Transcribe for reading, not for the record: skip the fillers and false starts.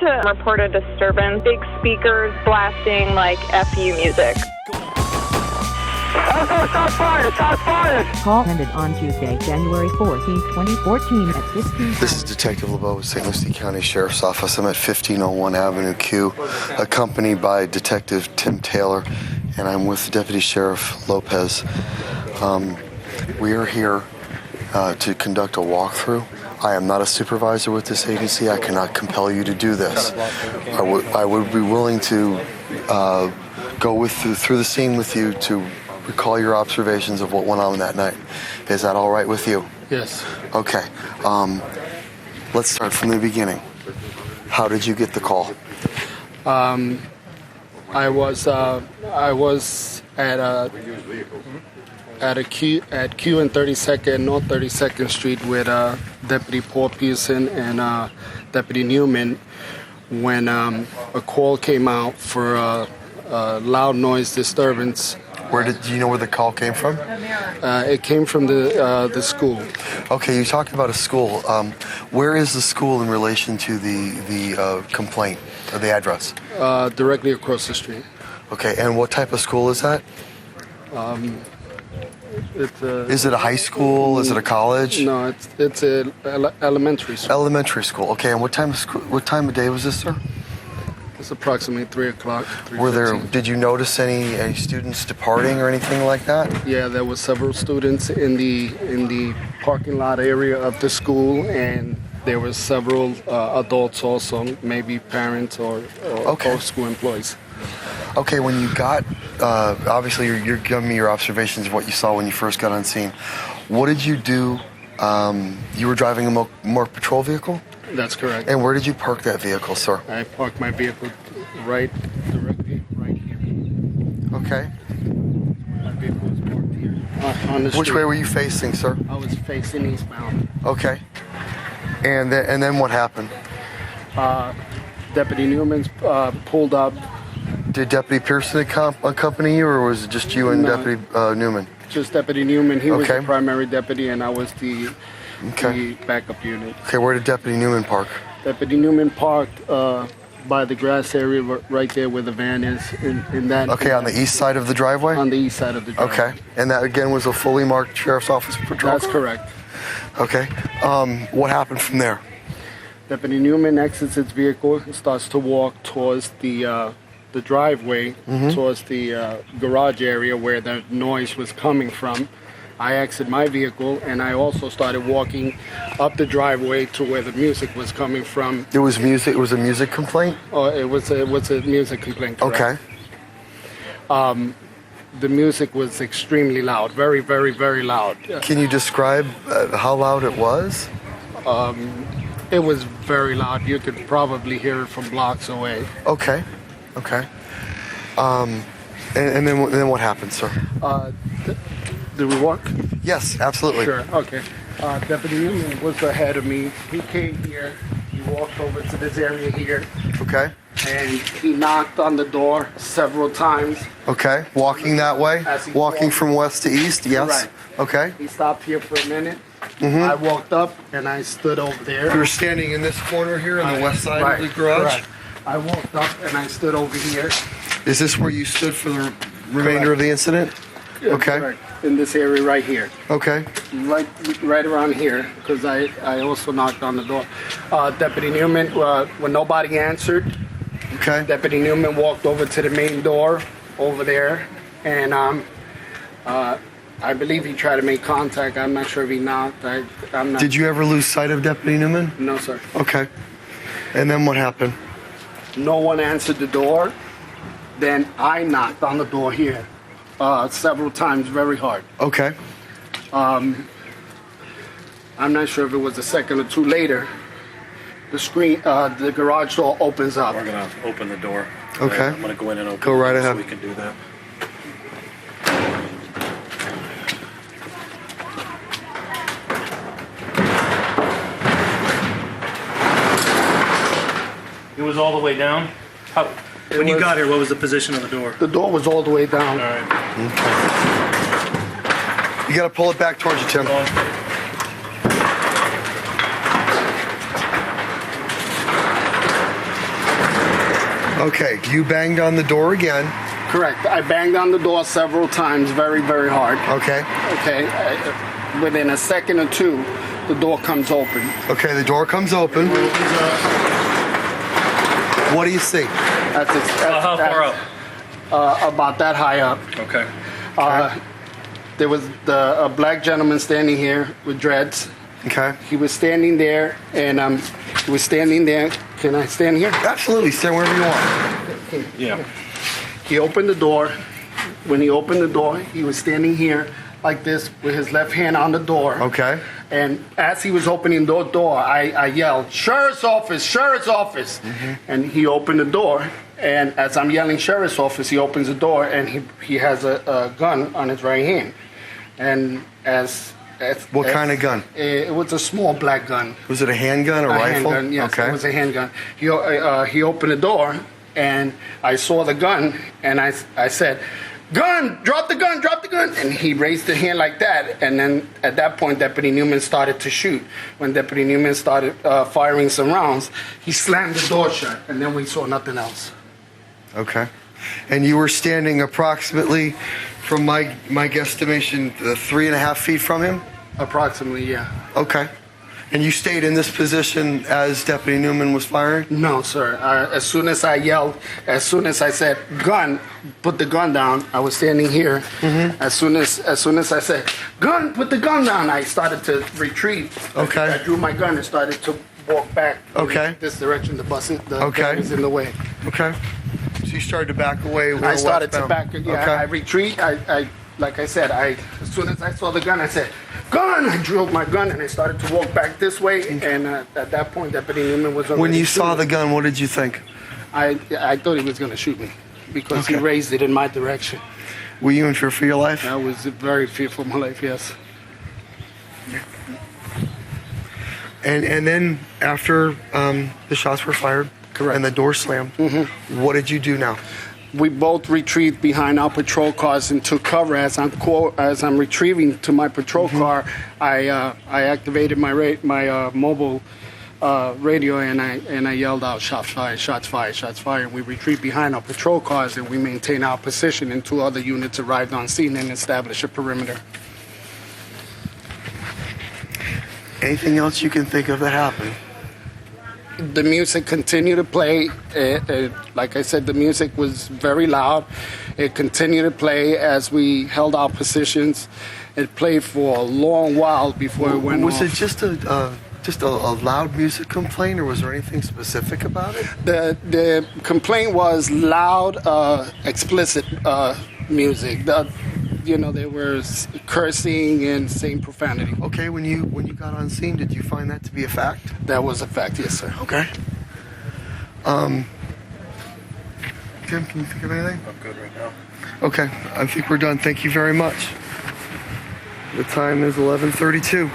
to report a disturbance. Big speakers blasting like FU music. Shots fired! Shots fired! Call ended on Tuesday, January 14, 2014 at 15. This is Detective Lopez with St. Lucie County Sheriff's Office. I'm at 1501 Avenue Q, accompanied by Detective Tim Taylor, and I'm with Deputy Sheriff Lopez. We are here to conduct a walkthrough. I am not a supervisor with this agency. I cannot compel you to do this. I would be willing to go through the scene with you to recall your observations of what went on that night. Is that all right with you? Yes. Okay. Let's start from the beginning. How did you get the call? I was at Q and 32nd, North 32nd Street with Deputy Paul Pearson and Deputy Newman when a call came out for a loud noise disturbance. Do you know where the call came from? It came from the school. Okay, you talked about a school. Where is the school in relation to the complaint, or the address? Directly across the street. Okay, and what type of school is that? Is it a high school? Is it a college? No, it's a elementary school. Elementary school. Okay, and what time of day was this, sir? It's approximately 3 o'clock. Did you notice any students departing or anything like that? Yeah, there were several students in the parking lot area of the school, and there were several adults also, maybe parents or school employees. Okay, when you got, obviously you're giving me your observations of what you saw when you first got on scene. What did you do? You were driving a marked patrol vehicle? That's correct. And where did you park that vehicle, sir? I parked my vehicle directly right here. Okay. My vehicle was parked here on the street. Which way were you facing, sir? I was facing eastbound. Okay. And then what happened? Deputy Newman pulled up. Did Deputy Pearson accompany you, or was it just you and Deputy Newman? Just Deputy Newman. He was the primary deputy, and I was the backup unit. Okay, where did Deputy Newman park? Deputy Newman parked by the grass area right there where the van is. In that. Okay, on the east side of the driveway? On the east side of the driveway. Okay, and that again was a fully marked Sheriff's Office patrol? That's correct. Okay, what happened from there? Deputy Newman exits his vehicle and starts to walk towards the driveway, towards the garage area where the noise was coming from. I exited my vehicle, and I also started walking up the driveway to where the music was coming from. It was music. It was a music complaint. Oh, it was a music complaint. Correct. Okay. The music was extremely loud, very, very, very loud. Can you describe how loud it was? It was very loud. You could probably hear it from blocks away. Okay. And then what happened, sir? Did we walk? Yes, absolutely. Sure. Okay. Deputy Newman was ahead of me. He came here. He walked over to this area here. Okay. And he knocked on the door several times. Okay. Walking that way? Walking from west to east? Yes. Right. Okay. He stopped here for a minute. I walked up and I stood over there. You were standing in this corner here on the west side of the garage? Correct. I walked up and I stood over here. Is this where you stood for the remainder of the incident? Okay. Correct. In this area right here. Okay. Right around here, because I also knocked on the door. Deputy Newman, when nobody answered, Deputy Newman walked over to the main door over there, and I believe he tried to make contact. I'm not sure if he knocked. I'm not. Did you ever lose sight of Deputy Newman? No, sir. Okay. And then what happened? No one answered the door. Then I knocked on the door here several times, very hard. Okay. I'm not sure if it was a second or two later. The garage door opens up. We're gonna open the door. Okay. I'm gonna go in and open. Go right ahead. So we can do that. It was all the way down. When you got here, what was the position of the door? The door was all the way down. All right. Okay. You got to pull it back towards you, Tim. Okay, you banged on the door again. Correct. I banged on the door several times, very, very hard. Okay. Okay. Within a second or two, the door comes open. Okay, the door comes open. What do you see? How far up? About that high up. Okay. There was a black gentleman standing here with dreads. Okay. He was standing there, and he was standing there. Can I stand here? Absolutely, stand wherever you want. Yeah. He opened the door. When he opened the door, he was standing here like this with his left hand on the door. Okay. And as he was opening the door, I yelled, "Sheriff's office, sheriff's office." Mm-hmm. And he opened the door. And as I'm yelling sheriff's office, he opens the door, and he has a gun on his right hand. And What kind of gun? It was a small black gun. Was it a handgun or rifle? Handgun, yes, okay. It was a handgun. He opened the door, and I saw the gun, and I said, "Gun! Drop the gun! Drop the gun!" And he raised the hand like that, and then at that point, Deputy Newman started to shoot. When Deputy Newman started firing some rounds, he slammed the door shut, and then we saw nothing else. Okay. And you were standing approximately, from my guesstimation, 3.5 feet from him? Approximately, yeah. Okay. And you stayed in this position as Deputy Newman was firing? No, sir. As soon as I yelled, as soon as I said, "Gun," put the gun down, I was standing here. Mm-hmm. As soon as I said, "Gun, put the gun down," I started to retreat. Okay. I drew my gun and started to walk back. Okay. In this direction. The gun was in the way. Okay. So you started to back away. I started to back. Yeah. Okay. I retreat. I like I said. As soon as I saw the gun, I said, "Gun!" I drew my gun and I started to walk back this way. And at that point, Deputy Newman was already When you saw the shooting. gun, what did you think? I thought he was going to shoot me because he Okay. raised it in my direction. Were you in fear for your life? I was very fearful of my life. Yes. And then after the shots were fired, Correct. and the door slammed, what did you do now? We both retreated behind our patrol cars and took cover. As I'm retrieving to my patrol car, I activated my mobile radio and I yelled out, "Shots fired! Shots fired! Shots fired!" And we retreat behind our patrol cars and we maintain our position. And 2 other units arrived on scene and established a perimeter. Anything else you can think of that happened? The music continued to play. Like I said, the music was very loud. It continued to play as we held our positions. It played for a long while before it went Was off. it just a loud music complaint, or was there anything specific about it? The complaint was loud, explicit music. They were cursing and saying profanity. Okay, when you got on scene, did you find that to be a fact? That was a fact, yes, sir. Okay. Tim, can you think of anything? I'm good right now. Okay, I think we're done. Thank you very much. The time is 11:32.